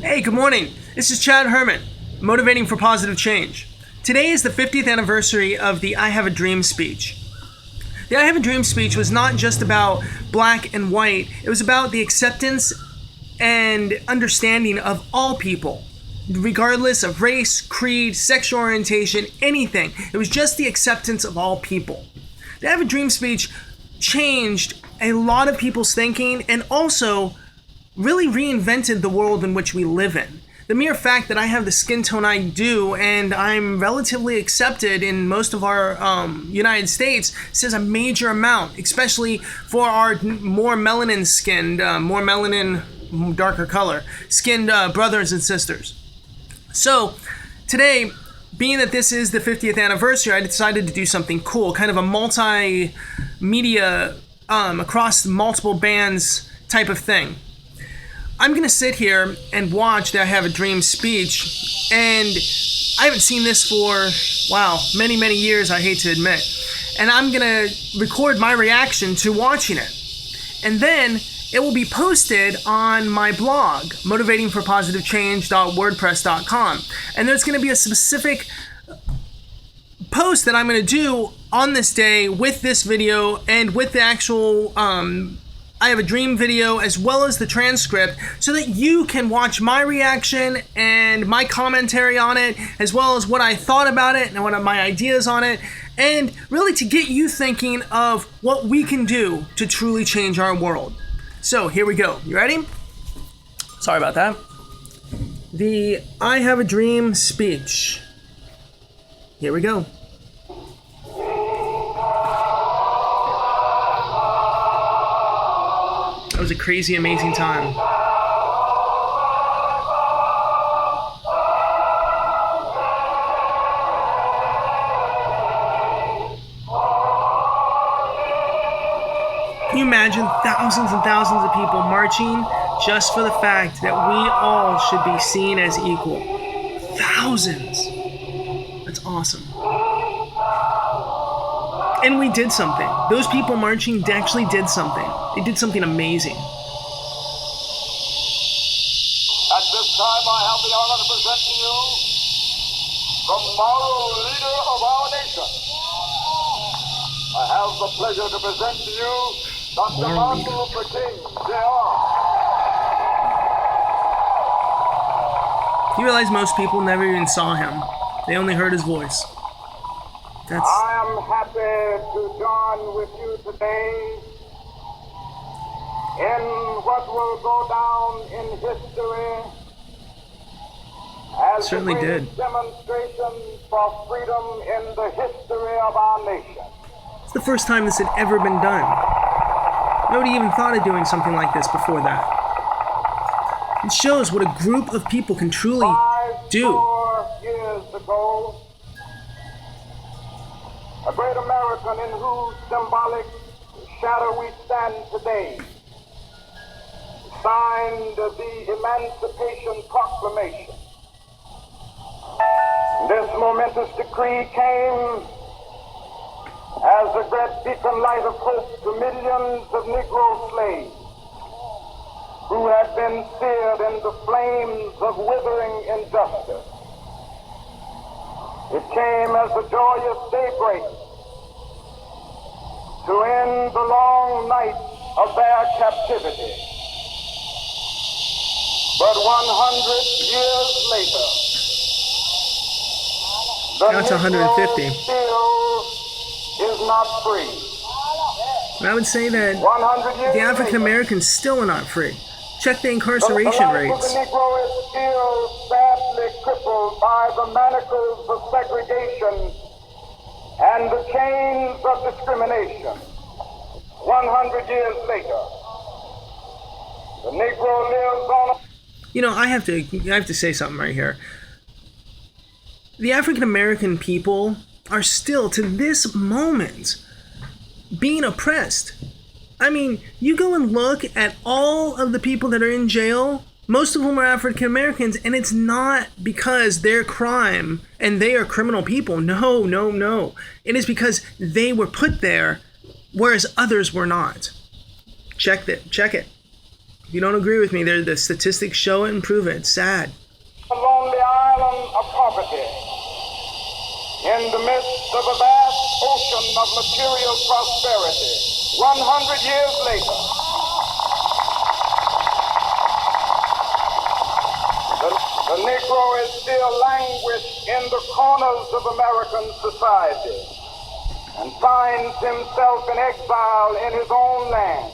Hey, good morning. This is Chad Herman, motivating for positive change. Today is the 50th anniversary of the I Have a Dream speech. The I Have a Dream speech was not just about black and white. It was about the acceptance and understanding of all people, regardless of race, creed, sexual orientation, anything. It was just the acceptance of all people. The I Have a Dream speech changed a lot of people's thinking and also really reinvented the world in which we live in. The mere fact that I have the skin tone I do and I'm relatively accepted in most of our United States says a major amount, especially for our more melanin-skinned, darker color, skinned brothers and sisters. So today, being that this is the 50th anniversary, I decided to do something cool, kind of a multimedia across multiple bands type of thing. I'm going to sit here and watch the I Have a Dream speech, and I haven't seen this for, many, many years, I hate to admit. And I'm going to record my reaction to watching it. And then it will be posted on my blog, motivatingforpositivechange.wordpress.com. And there's going to be a specific post that I'm going to do on this day with this video and with the actual I Have a Dream video as well as the transcript so that you can watch my reaction and my commentary on it as well as what I thought about it and what are my ideas on it, and really to get you thinking of what we can do to truly change our world. So here we go. You ready? Sorry about that. The I Have a Dream speech. Here we go. That was a crazy, amazing time. Can you imagine thousands and thousands of people marching just for the fact that we all should be seen as equal? Thousands. That's awesome. And we did something. Those people marching actually did something. They did something amazing. At this time, I have the honor to present to you the moral leader of our nation. I have the pleasure to present to you Dr. Martin Luther King, Jr. You realize most people never even saw him. They only heard his voice. I am happy to join with you today in what will go down in history as Certainly the greatest did. demonstration for freedom in the history of our nation. It's the first time this had ever been done. Nobody even thought of doing something like this before that. It shows what a group of people can truly do. 4 years ago, a great American in whose symbolic shadow we stand today signed the Emancipation Proclamation. This momentous decree came as a great beacon light of hope to millions of Negro slaves who had been seared in the flames of withering injustice. It came as a joyous daybreak to end the long night of their captivity. But 100 years later, the Now it's 150. Negro still is not free. And I would say that 100 years the African Americans still are not free. Check the incarceration the life rates. of the Negro is still sadly crippled by the manacles of segregation and the chains of discrimination. 100 years later, the Negro lives on. You know, I have to say something right here. The African American people are still, to this moment, being oppressed. I mean, you go and look at all of the people that are in jail, most of whom are African Americans, and it's not because they're crime and they are criminal people. No, no, no. It is because they were put there, whereas others were not. Check it. If you don't agree with me, the statistics show it and prove it. It's sad. A lonely island of poverty in the midst of a vast ocean of material prosperity. 100 years later, the Negro is still languished in the corners of American society and finds himself in exile in his own land.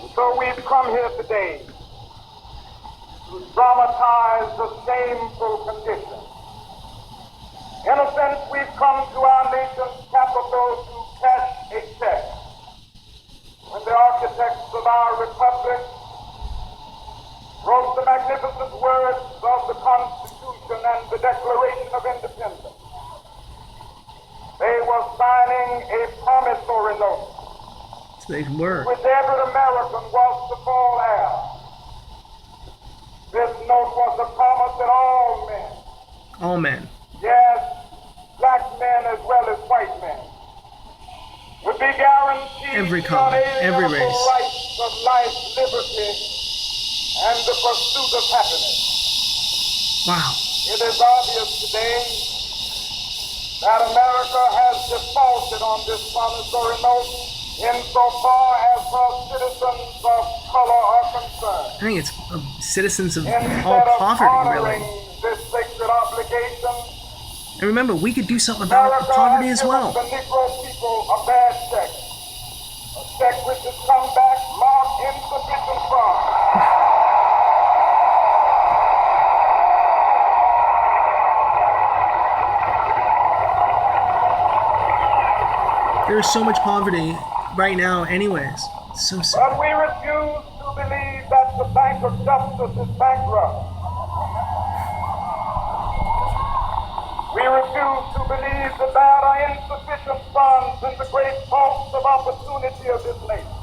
And so we've come here today to dramatize the shameful condition. In a sense, we've come to our nation's capital to cash a check. When the architects of our republic wrote the magnificent words of the Constitution and the Declaration of Independence, they were signing a promissory note, They were. which every American was to fall heir. This note was a promise that all men, All men. yes, black men as well as white men, would be guaranteed Every the color, every unalienable race. rights of life, liberty, and the pursuit of happiness. Wow. It is obvious today that America has defaulted on this promissory note insofar as her citizens of color are concerned. I think it's citizens of all Instead of poverty, honoring really. this sacred obligation, And remember, we could do something about America poverty has as well. given the Negro people a bad check. A check which has come back marked insufficient funds. There's so much poverty right now anyways. It's so sad. But we refuse to believe that the Bank of Justice is bankrupt. We refuse to believe that there are insufficient funds in the great vaults of opportunity of this nation.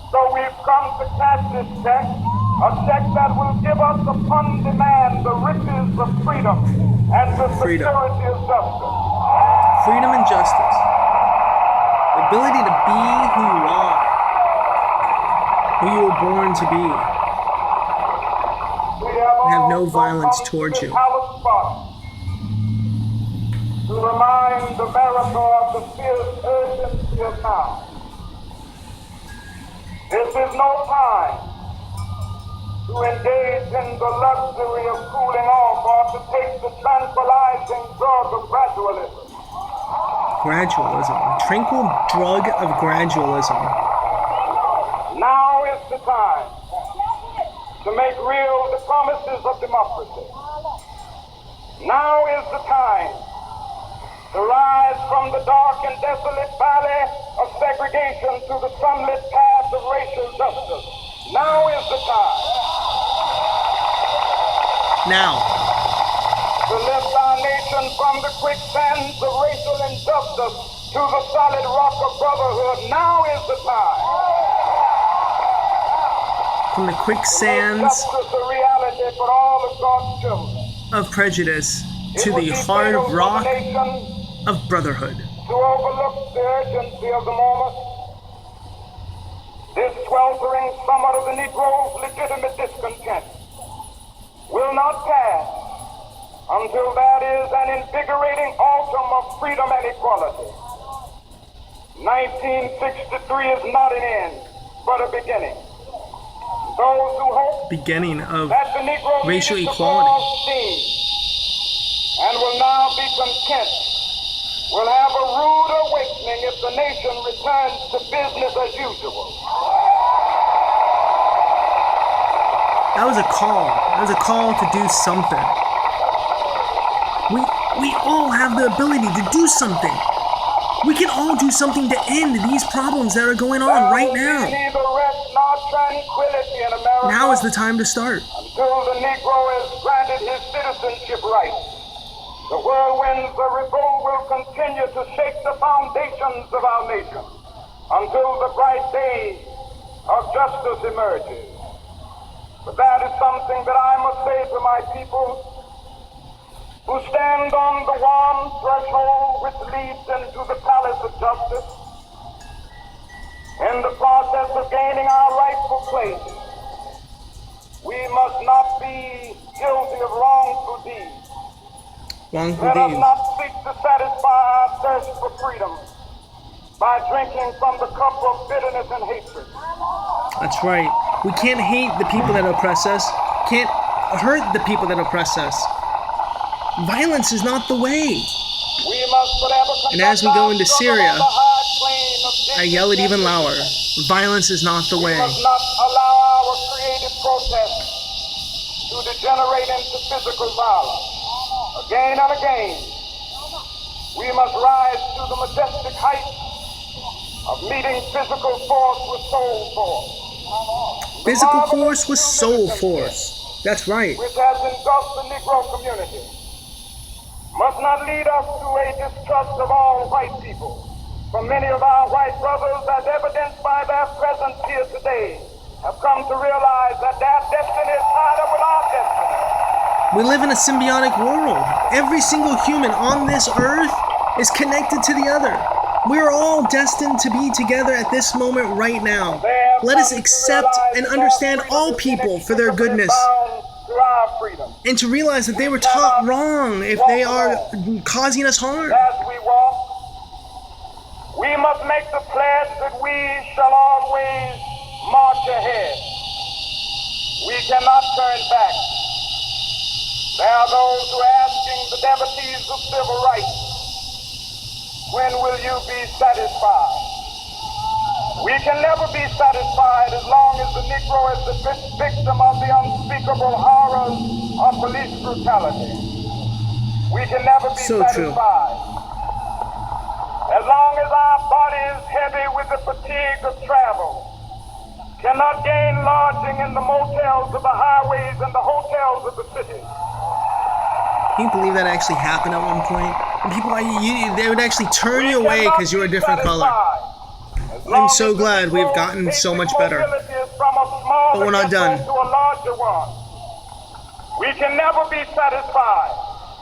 So we've come to cash this check, a check that will give us upon demand the riches of freedom and the Freedom. security of justice. Freedom and justice. The ability to be who you are. Who you were born to be. We have no also violence come to towards this you. hallowed spot to remind America of the fierce urgency of now. This is no time to engage in the luxury of cooling off or to take the tranquilizing drug of gradualism. Gradualism. The tranquil drug of gradualism. Now is the time to make real the promises of democracy. Now is the time to rise from the dark and desolate valley of segregation to the sunlit path of racial justice. Now is the time Now. to lift our nation from the quicksands of racial injustice to the solid rock of brotherhood. Now is the time. From the Make quicksands justice a reality for all of God's children. of prejudice to It would the be hard fatal for the rock nation of brotherhood. to overlook the urgency of the moment. This sweltering summit of the Negro's legitimate discontent will not pass until that is an invigorating autumn of freedom and equality. 1963 is not an end, but a beginning. Those who hope Beginning of that the Negro racial needed to equality. fall steam and will now be content will have a rude awakening if the nation returns to business as usual. That was a call. That was a call to do something. We all have the ability to do something. We can all do something to end these problems that are going on right There will now. be neither rest nor tranquility in America Now is the time to start. until the Negro is granted his citizenship rights. The whirlwinds of revolt will continue to shake the foundations of our nation until the bright day of justice emerges. But that is something that I must say to my people who stand on the warm threshold which leads into the palace of justice. In the process of gaining our rightful place, must not be guilty of wrongful deeds. Wrongful Let us deeds. not seek to satisfy our thirst for freedom by drinking from the cup of bitterness and hatred. That's right. We can't hate the people that oppress us. Can't hurt the people that oppress us. Violence is not the way. We must forever And as we go into Syria, I yell it even louder. louder. Violence is not the way. We must not allow our creative protest to degenerate into physical violence. Again and again, we must rise to the majestic height of meeting physical force with soul force. Physical force with soul force. That's right. Which has engulfed the Negro community, must not lead us to a distrust of all white people. For many of our white brothers, as evidenced by their presence here today, have come to realize that their destiny is tied up with our destiny. We live in a symbiotic world. Every single human on this earth is connected to the other. We are all destined to be together at this moment right now. Let us accept and understand all people for their goodness, and to realize that they were taught wrong if they are causing us harm. As we walk, we must make the pledge that we shall always march ahead. We cannot turn back. There are those who are asking the devotees of civil rights, when will you be satisfied? We can never be satisfied as long as the Negro is the victim of the unspeakable horrors of police brutality. We can never be satisfied. As long as our body is heavy with the fatigue of travel, cannot gain lodging in the motels of the highways and the hotels of the cities. Can you believe that actually happened at one point? And people, they would actually turn you away because you're a different color. I'm so glad we've gotten so much better. But we're not done. We can never be satisfied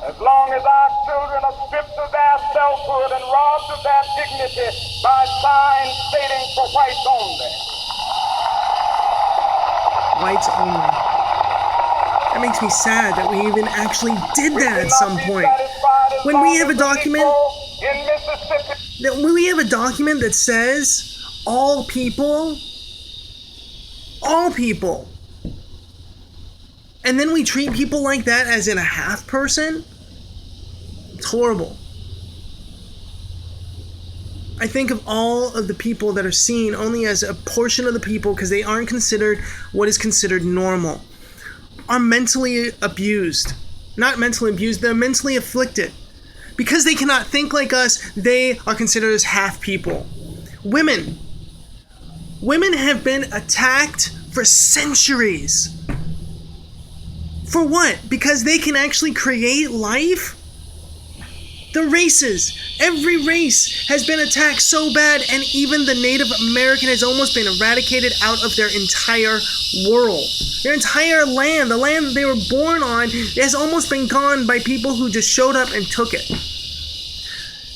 as long as our children are stripped of their selfhood and robbed of their dignity by signs stating for whites only. Whites only. That makes me sad that we even actually did that at some point. When we have a document that says all people, and then we treat people like that as in a half person, it's horrible. I think of all of the people that are seen only as a portion of the people because they aren't considered what is considered normal, are mentally abused. Not mentally abused, they're mentally afflicted. Because they cannot think like us, they are considered as half people. Women have been attacked for centuries. For what? Because they can actually create life? The races, every race has been attacked so bad, and even the Native American has almost been eradicated out of their entire world. Their entire land, the land that they were born on, has almost been gone by people who just showed up and took it.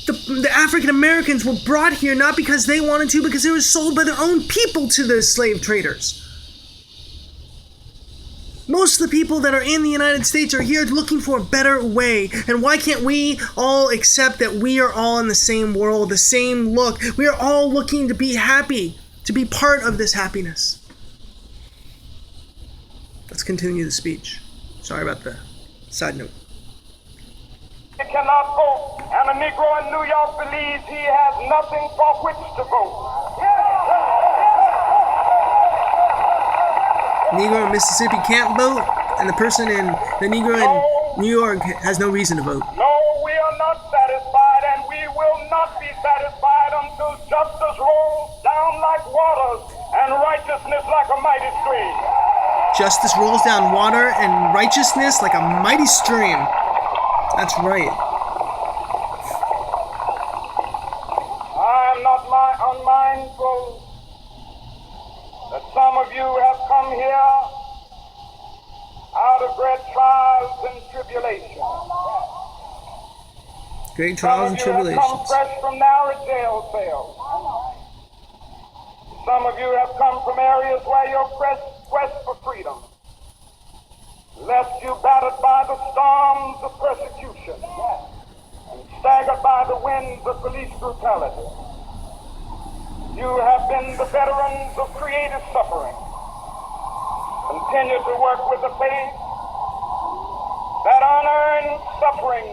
The African Americans were brought here not because they wanted to, because they were sold by their own people to the slave traders. Most of the people that are in the United States are here looking for a better way. And why can't we all accept that we are all in the same world, the same look? We are all looking to be happy, to be part of this happiness. Let's continue the speech. Sorry about the side note. He cannot vote, and a Negro in New York believes he has nothing for which to vote. Negro in Mississippi can't vote, and the person in the Negro in New York has no reason to vote. No, we are not satisfied, and we will not be satisfied until justice rolls down like waters and righteousness like a mighty stream. Justice rolls down water and righteousness like a mighty stream. That's right. I am not unmindful that some of you have come here out of great trials and tribulations. Great trials and tribulations. Some of you have come fresh from narrow jail cells. Some of you have come from areas where your quest for freedom lest you battered by the storms of persecution and staggered by the winds of police brutality. You have been the veterans of creative suffering. Continue to work with the faith that unearned suffering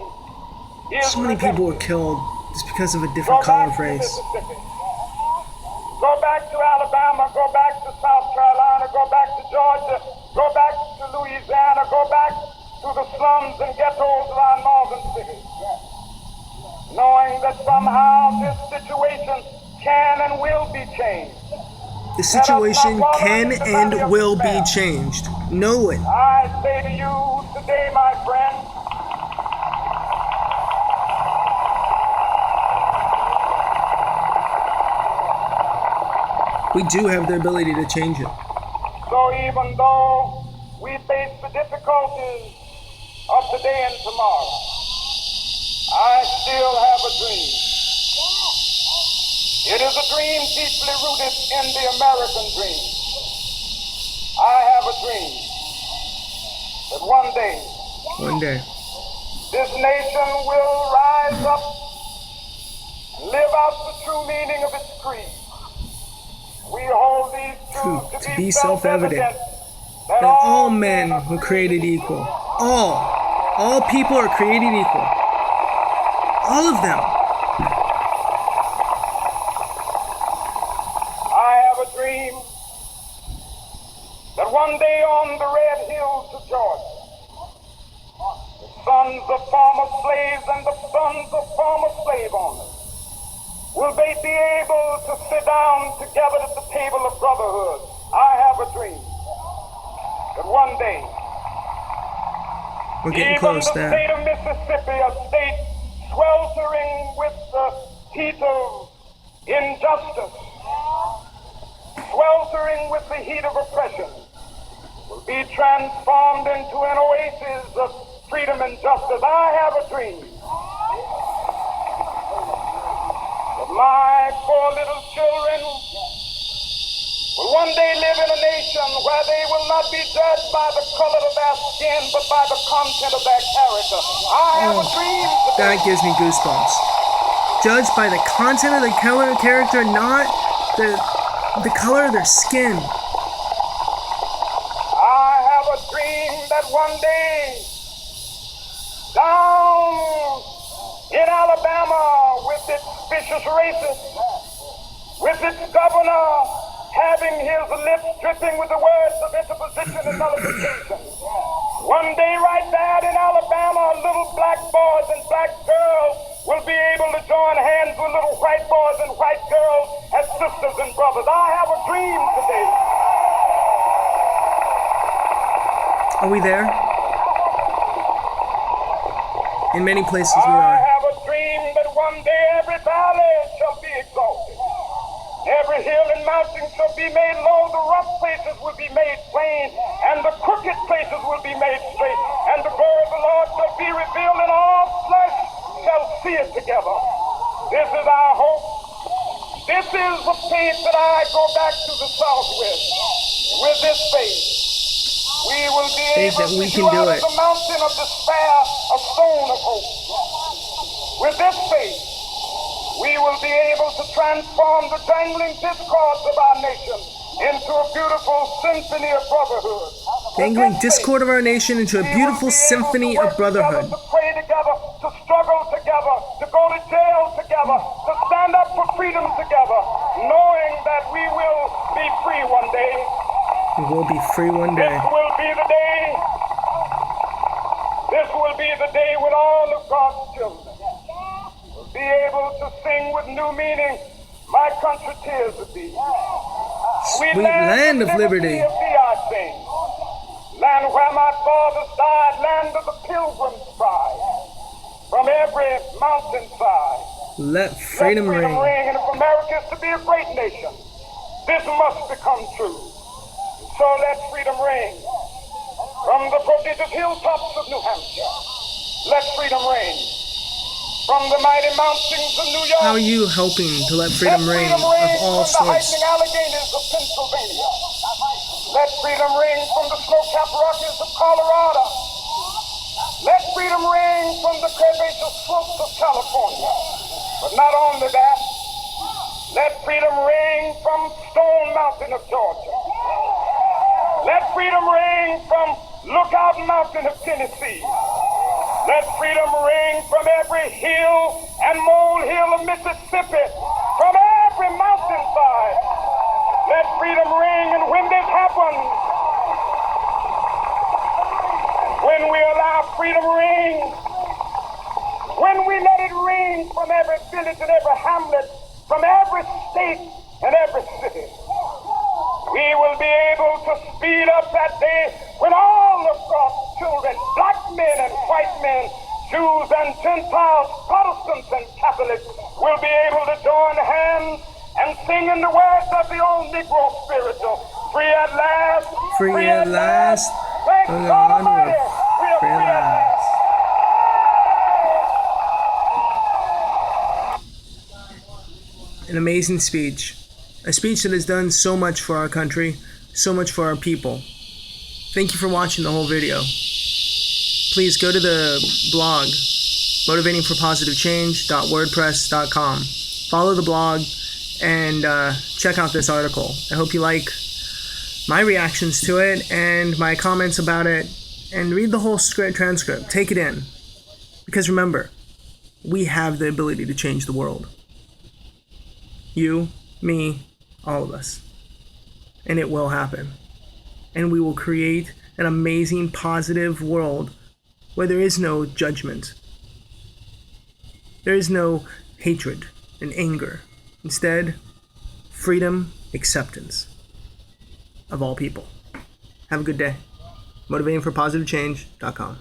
is So many people were killed just because of a different color of race. Go back to Alabama, go back to South Carolina, go back to Georgia, go back to Louisiana, go back to the slums and ghettos of our northern cities. Knowing that somehow this situation can and will be changed. The situation can and will be changed. Know it. I say to you today, my friend, We do have the ability to change it. so even though we face the difficulties of today and tomorrow, I still have a dream. It is a dream deeply rooted in the American dream. I have a dream that One day. this nation will rise up and live out the true meaning of its creed. We hold these truths To be self-evident, that all men were created equal. All people are created equal. All of them. I have a dream that one day on the red hills of Georgia, the sons of former slaves and the sons of former slave owners will they be able to sit down together at the table of brotherhood. I have a dream that one day, We're getting even close the there. state of Mississippi, a state sweltering with the heat of injustice, sweltering with the heat of oppression, will be transformed into an oasis of freedom and justice. I have a dream that my 4 little children will one day live in a nation where they will not be judged by the color of their skin, but by the content of their character. I have a dream today. That gives me goosebumps. Judged by the content of the color of character, not the color of their skin. I have a dream that one day, down in Alabama, with its vicious racists, with its governor having his lips dripping with the words of interposition and nullification, one day right there in Alabama, little black boys and black girls will be able to join hands with little white boys and white girls as sisters and brothers. I have a dream today. Are we there? In many places we I are. have a dream that one day every valley shall be exalted. Every hill and mountain shall be made low, the rough places will be made plain, and the crooked places will be made straight, and the glory of the Lord shall be revealed, and all flesh shall see it together. This is our hope. This is the faith that I go back to the South with. With this faith, we will be Faith able that we to can do out it. of the mountain of despair a stone of hope. With this faith, we will be able to transform the jangling discords of our nation into a beautiful symphony of brotherhood. Dangling discord of our nation into a beautiful symphony of brotherhood. To pray together, to struggle together, to go to jail together, to stand up for freedom together, knowing that we will be free one day. We will be free one day. This will be the day. This will be the day when all of God's children will be able to sing with new meaning, "My country tears of thee." Sweet land of liberty. Of thee I sing. Land where my fathers died, land of the pilgrim's pride. From every mountainside, Let freedom let freedom ring. ring. And if America is to be a great nation, this must become true. So let freedom ring. From the prodigious hilltops of New Hampshire, let freedom ring. From the mighty mountains of New York, How are you helping to let freedom ring of all from the sorts? hiking Alleghenies of Pennsylvania. Let freedom ring from the snow-capped Rockies of Colorado. Let freedom ring from the curvaceous slopes of California. But not only that, let freedom ring from Stone Mountain of Georgia. Let freedom ring from Lookout Mountain of Tennessee. Let freedom ring from every hill and molehill of Mississippi, from every mountainside. Let freedom ring, and when this happens, when we allow freedom ring, when we let it ring from every village and every hamlet, from every state and every city, we will be able to speed up that day when all of God's children, black men and white men, Jews and Gentiles, Protestants and Catholics, will be able to join hands and sing in the words of the old Negro spiritual, free at last, Free at last. thank Oh, God God, Almighty, we are free free at at last. An amazing speech. A speech that has done so much for our country, so much for our people. Thank you for watching the whole video. Please go to the blog, motivatingforpositivechange.wordpress.com. Follow the blog and check out this article. I hope you like my reactions to it and my comments about it, and read the whole transcript. Take it in. Because remember, we have the ability to change the world. You, me, all of us. And it will happen. And we will create an amazing, positive world where there is no judgment. There is no hatred and anger. Instead, freedom, acceptance of all people. Have a good day. motivatingforpositivechange.com.